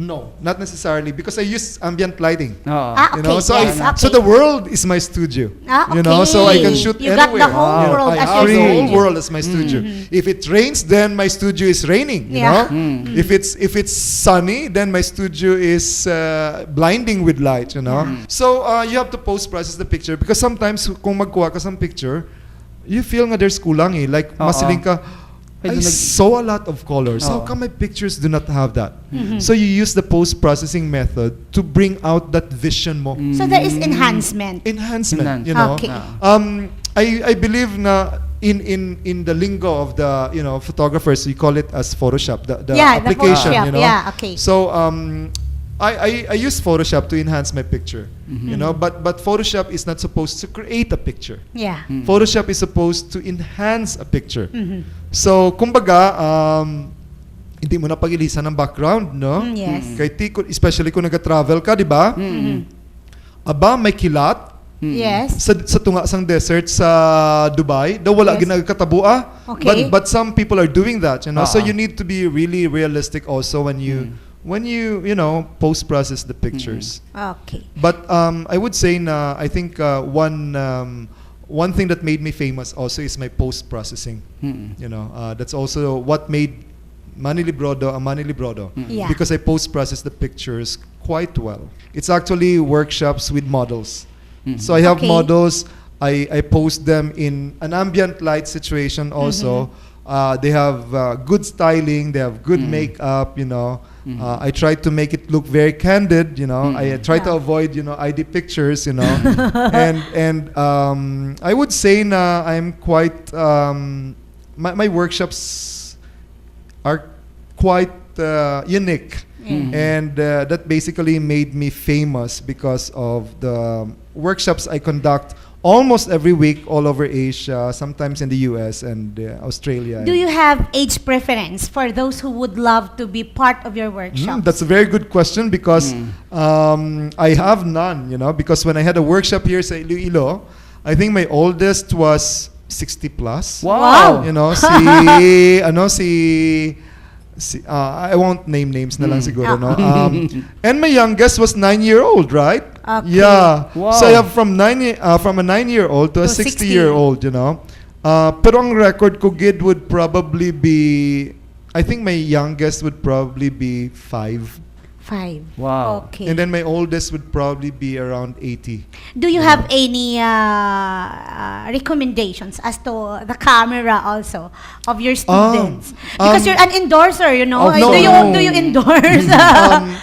No, not necessarily, because I use ambient lighting. Okay, So yes, so the world is my studio. Okay. So I can shoot You anywhere. got the whole world I as have your the whole studio. world as my studio. If it rains, then my studio is raining. You know, if it's sunny, then my studio is blinding with light. You know, so you have to post-process the picture, because sometimes kung magkuha ka sa picture, you feel nga there's kulang eh. Like masiling ka. I saw a lot of colors. How come my pictures do not have that? So you use the post-processing method to bring out that vision mo. So there is enhancement. Enhancement, you know. Okay. I believe na in the lingo of the photographers, we call it as Photoshop, the application, the Photoshop. you know. Yeah, okay. So I use Photoshop to enhance my picture, you know, but Photoshop is not supposed to create a picture. Yeah. Photoshop is supposed to enhance a picture. So, kumbaga, hindi mo na pag-ilisan ng background, no? Yes. Especially kung nag-travel ka, di ba? Aba, may kilat. Yes. Sa tunga sang desert sa Dubai, daw wala ginagkatabua. Okay. But some people are doing that, you know. So you need to be really realistic also when you post-process the pictures. Okay. But I would say na I think one thing that made me famous also is my post-processing. You know, that's also what made Manny Librodo a Manny Librodo. Yeah. Because I post-process the pictures quite well. It's actually workshops with models. So I have models. I post them in an ambient light situation also. They have good styling. They have good makeup, you know. I try to make it look very candid, you know. I try to avoid, ID pictures, you know. and I would say na I'm quite my workshops are quite unique. And that basically made me famous because of the workshops I conduct almost every week all over Asia, sometimes in the US and Australia. Do you have age preference for those who would love to be part of your workshop? That's a very good question, because I have none, you know, because when I had a workshop here sa Iloilo, I think my oldest was 60 plus. Wow. You know, I won't name names na lang siguro, no? And my youngest was 9-year-old, right? Okay. Yeah. Wow. So I have from a 9-year-old to a 60-year-old, you know. Pero ang record ko, Gid, would probably be, I think my youngest would probably be 5. 5. Wow. Okay. And then my oldest would probably be around 80. Do you have any recommendations as to the camera also of your students? Because you're an endorser, you know. No, do you endorse?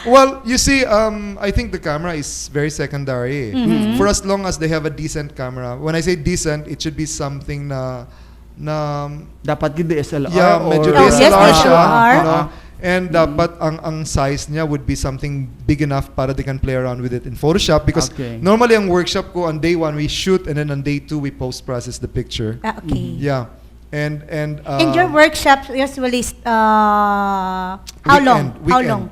Well, you see, I think the camera is very secondary. For as long as they have a decent camera. When I say decent, it should be something na Dapat gid DSLR yeah, or medyo yes, DSLR siya, DSLR. you know. And dapat ang size niya would be something big enough para they can play around with it in Photoshop, because normally ang workshop ko on day 1 we shoot, and then on day 2 we post process the picture. Okay. Yeah. And your workshops usually how long? Weekend. How long?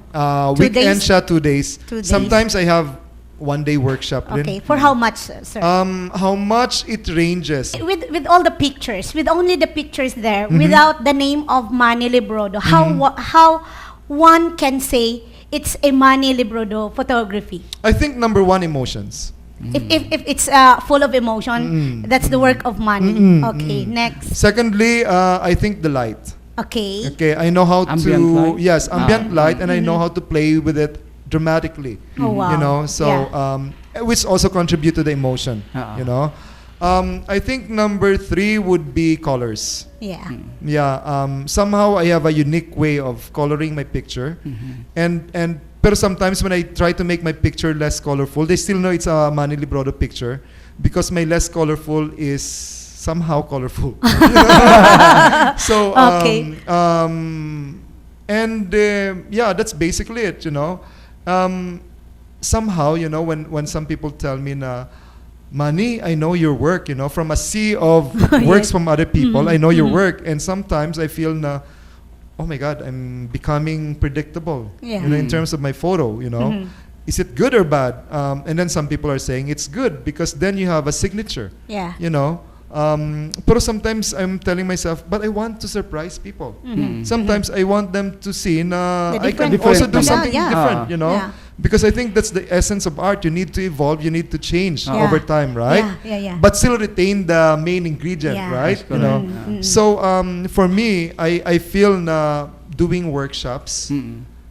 2 Weekend days? siya, 2 days. 2 days. Sometimes I have 1-day workshop rin. Okay. For how much, sir? How much it ranges. With all the pictures, with only the pictures there, without the name of Manny Librodo, how one can say it's a Manny Librodo photography? I think number 1, emotions. If it's full of emotion, that's the work of Manny. Okay, next. Secondly, I think the light. Okay. Okay, I know how Ambient to light? yes, ambient light, and I know how to play with it dramatically. Oh, wow. You know, so which also contribute to the emotion. You know, I think number 3 would be colors. Yeah. Yeah. Somehow I have a unique way of coloring my picture, and pero sometimes when I try to make my picture less colorful, they still know it's a Manny Librodo picture, because my less colorful is somehow colorful. So yeah, that's basically it, you know. Somehow, you know, when some people tell me na, Manny, I know your work, you know, from a sea of works from other people, I know your work, and sometimes I feel na, oh my God, I'm becoming predictable, you know, in terms of my photo, you know. Is it good or bad? And then some people are saying it's good, because then you have a signature. Yeah. You know, Pero sometimes I'm telling myself, but I want to surprise people. Sometimes I want them to see na The I can different also do things. something Yeah. different, you know? Yeah. Because I think that's the essence of art. You need to evolve, you need to change Yeah. over time, right? Yeah. But still retain the main ingredient, Yeah. right? That's You know. correct. So for me, I feel na doing workshops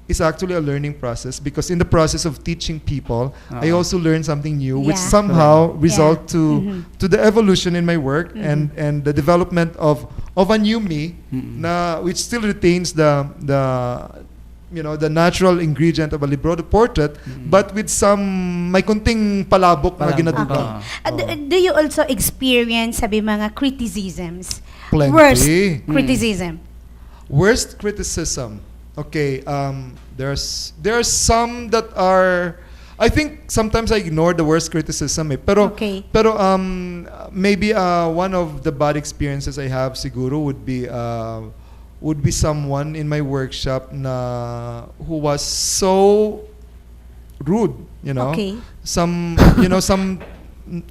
is actually a learning process, because in the process of teaching people, I also learn something new, which Yeah. somehow Correct. result Yeah. to the evolution in my work and the development of a new me, na which still retains the the natural ingredient of a Librodo portrait, but with some may konting palabok na Palabok. ginatukan. Do you also experience mga criticisms? Plenty. Worst criticism. Worst criticism. Okay, there are some that are, I think sometimes I ignore the worst criticism pero Okay. maybe one of the bad experiences I have siguro would be someone in my workshop na who was so rude, you know. Okay. Some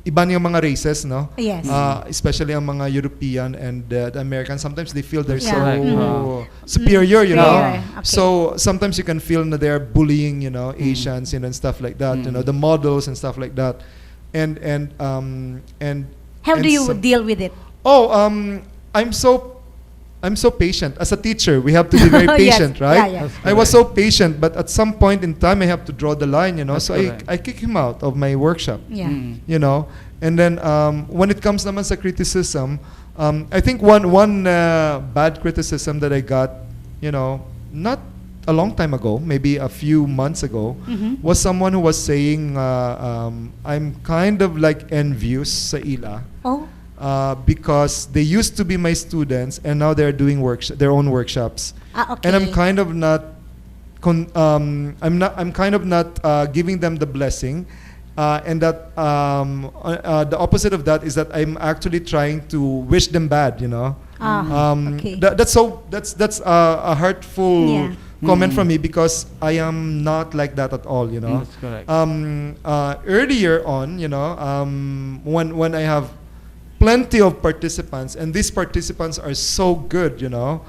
iba niyang mga races, no? Yes. Especially ang mga European and the Americans, sometimes they feel they're Yeah. so superior, you know. Superior, okay. So sometimes you can feel that they're bullying, you know, Asians, you know, and stuff like that, you know, the models and stuff like that. And How do you some- deal with it? I'm so patient. As a teacher, we have to be very Yes. patient, right? Yeah. That's I was so patient, but at some point in time, I have to draw the line, you know. That's So correct. I kick him out of my workshop, Yeah. you know. And then when it comes naman sa criticism, I think one bad criticism that I got, you know, not a long time ago, maybe a few months ago, was someone who was saying, I'm kind of like envious sa ila. Oh. Because they used to be my students and now they're doing their own workshops, Okay. and I'm kind of not I'm kind of not giving them the blessing, and that the opposite of that is that I'm actually trying to wish them bad, you know. Okay. That's a hurtful Yeah. comment from me, because I am not like that at all, you know. That's correct. Earlier on, you know, when I have plenty of participants, and these participants are so good, you know.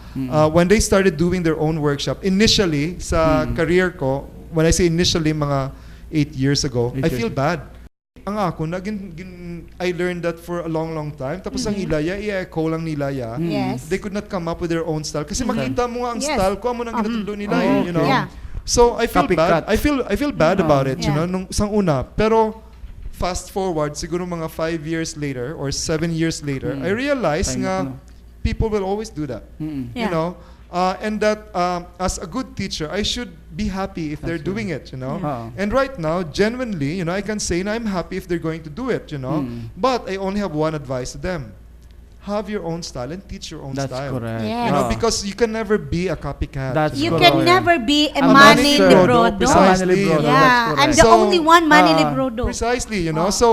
When they started doing their own workshop, initially, sa career ko, when I say initially, mga 8 years ago, I feel bad. Ang ako, I learned that for a long time. Tapos ang ilaya, i-echo lang nilaya. Yes. They could not come up with their own style. Kasi makita mo nga ang Yes. style ko, amo nang ginatulo nila, you Oh, know. Yeah. So I feel Copycat. bad. I feel bad about it, you Yeah. know, nung isang una. Pero fast forward, siguro mga 5 years later or 7 years later, I realized nga people will always do that. Yeah. You know, and that as a good teacher, I should be happy if they're That's doing it, you know. Yeah. And right now, genuinely, you know, I can say na I'm happy if they're going to do it, you know. But I only have one advice to them: have your own style and teach your own That's style. correct. Yeah. You know, because you can never be a copycat. That's You correct. can never be a A Manny master. Librodo. Precisely. Librodo, Yeah, that's I'm correct. the So, only one Manny Librodo. Precisely, you know. Oh. So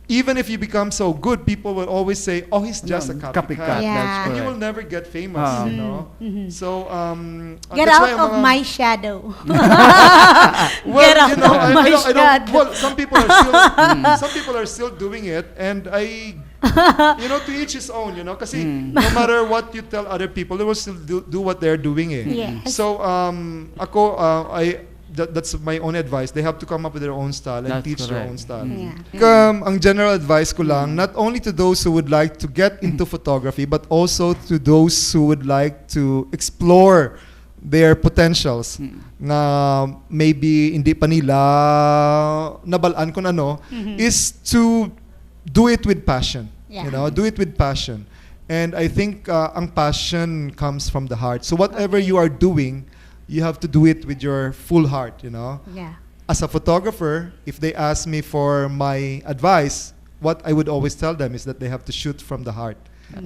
even if you become so good, people will always say, "Oh, he's just a copycat." Yeah. That's And you correct. will never get famous, you know. So Get that's why out of ang mga- my shadow. Well, Get out you know, of my I don't. shadow. Well, some people are still doing it, and you know, to each his own, you know. Kasi no matter what you tell other people, they will still do what they're doing. Yes. So that's my own advice. They have to come up with their own style and That's teach their correct. own style. Yeah. Ang general advice ko lang, not only to those who would like to get into photography, but also to those who would like to explore their potentials na maybe hindi pa nila nabalaan kung ano, is to do it with passion. Yeah. You know, do it with passion. And I think ang passion comes from the heart. So whatever you are doing, you have to do it with your full heart, you know. Yeah. As a photographer, if they ask me for my advice, what I would always tell them is that they have to shoot from the heart.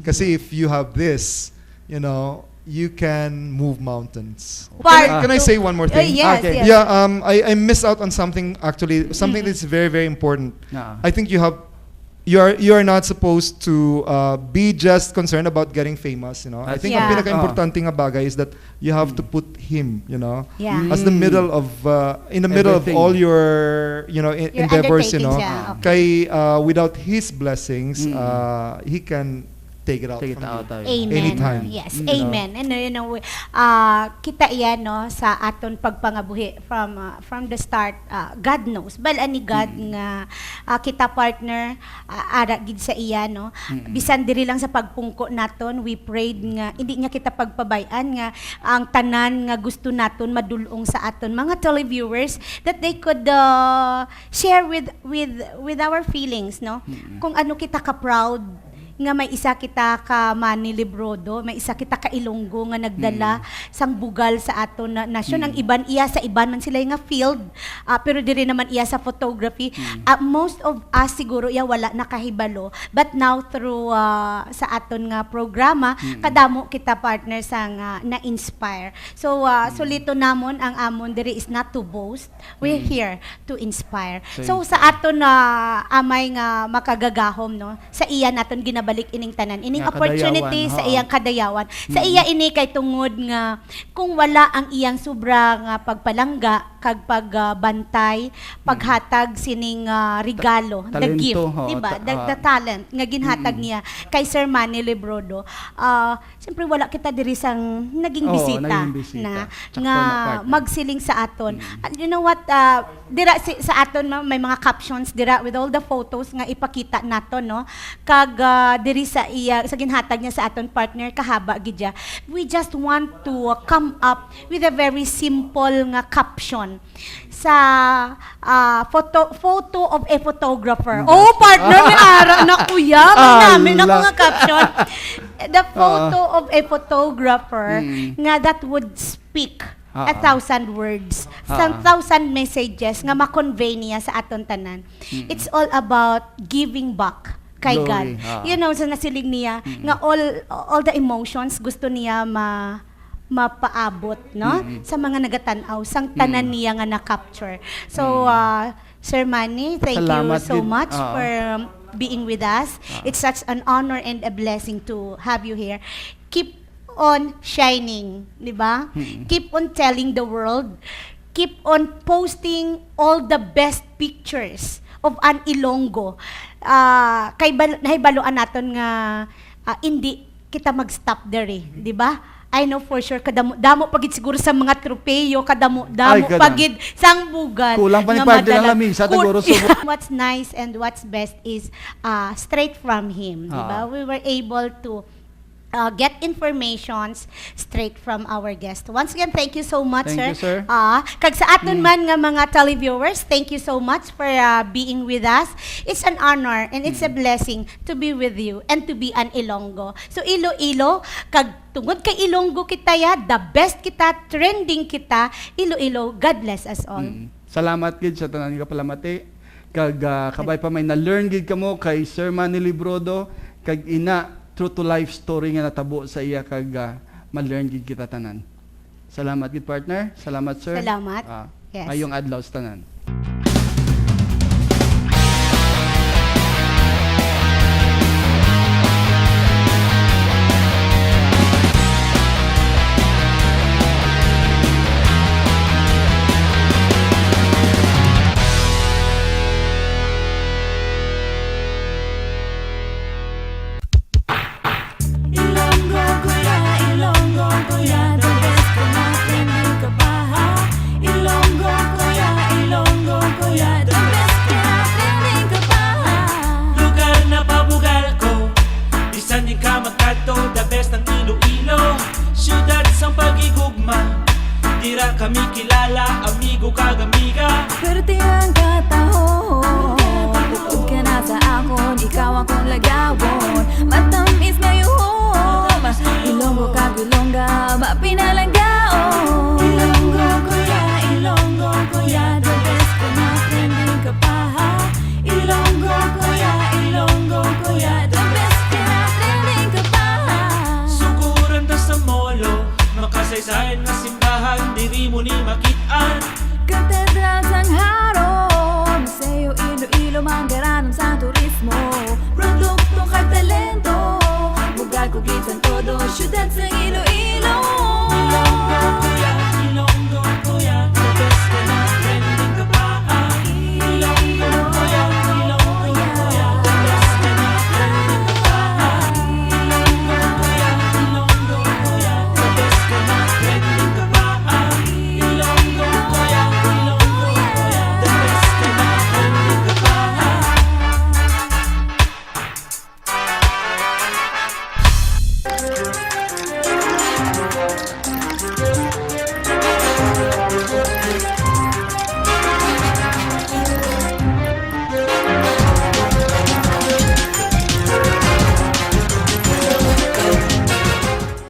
Kasi if you have this, you know, you can move mountains. Can I say one more thing? Yes, Okay. yes. Yeah, I miss out on something actually, something that's very, very important. Yeah. I think you have you're not supposed to be just concerned about getting famous, you know. I think ang Yeah. pinaka-importante nga bagay is that you have to put him, you know, Yeah. as the middle of in the middle of Everything. all your, you know, Your endeavors, you know. undertakings, yeah, Kay without his blessings, he can take it out Take it from out you. tayo. Amen. Anytime. Yes, You amen. And you know, kita iyan no sa aton pagpangabuhi from the start. God knows. Bal ani God nga kita partner ara gid sa iya no. Bisan diri lang sa pagpungko naton, we prayed nga hindi niya kita pagpabayan nga ang tanan nga gusto naton madulong sa aton mga televiewers that they could share with our feelings no. Kung ano kita ka proud nga may isa kita ka Manny Librodo, may isa kita ka Ilonggo nga nagdala sang bugal sa aton na nasyon. Ang iban iya sa iban man sila nga field, pero diri naman iya sa photography. Most of us siguro iya wala nakahibalo, but now through sa aton nga programa, kadamo kita partner sang na-inspire. So sulito namon ang amon diri is not to boast, we're here to inspire. So sa aton na amay nga makagagahom no, sa iya naton ginabalik ining tanan ining Nga opportunity kadayawan, sa oo. iyang kadayawan sa iya ini kay tungod nga kung wala ang iyang sobra nga pagpalangga kag pagbantay paghatag sining regalo the Talento, gift oo, di ba the talent nga ginhatag niya kay Sir Manny Librodo siyempre wala kita diri sang naging Oo, bisita, naging bisita. na Tsaka nga na partner. magsiling sa aton. And you know what, dira sa aton may mga captions dira with all the photos nga ipakita naton no. Kag diri sa iya sa ginhatag niya sa aton partner kahaba gidya. We just want to come up with a very simple nga caption sa photo of a photographer. Oh, partner, may ara na kuya, namin ako nga caption. The photo of a photographer nga that would speak 1,000 words, 1,000 messages nga ma-convey niya sa aton tanan. It's all about giving back kay Glory. God. You know, sa nasilig niya, nga all the emotions gusto niya mapaabot, no? Sa mga nagatanaw, sang tanan niya nga na-capture. So, Sir Manny, thank Salamat you so din. much for being with us. It's such an honor and a blessing to have you here. Keep on shining, di ba? Keep on telling the world. Keep on posting all the best pictures of an Ilonggo. Kay nahibaluan naton nga hindi kita mag-stop there, di ba? I know for sure damo pagid siguro sa mga tropeyo, damo ganun. pagid sang bugal. Kulang pa ni nga partner ng madala. lamisa, siguro subo. What's nice and what's best is straight from him, di ba? We were able to get informations straight from our guest. Once again, thank you so much, Thank sir. you, sir. Kag sa aton man nga mga televiewers, thank you so much for being with us. It's an honor and it's a blessing to be with you and to be an Ilonggo. So Iloilo, kag tungod kay Ilonggo kita ya, the best kita, trending kita, Iloilo, God bless us all. Salamat gid sa tanan nga palamati. Kag kabay pa may na-learn gid kamo kay Sir Manny Librodo kag ina true to life story nga natabo sa iya kag ma-learn gid kita tanan. Salamat gid partner. Salamat sir. Salamat. Yes. Ayong adlaw sa tanan. Ilonggo kuya, the best ka natin yung kabaha. Ilonggo kuya, the best ka natin yung kabaha. Lugar na pabugal ko, bisan di ka magkadto, the best ng Iloilo. Siyudad sang pagigugma, dira kami kilala, amigo kagami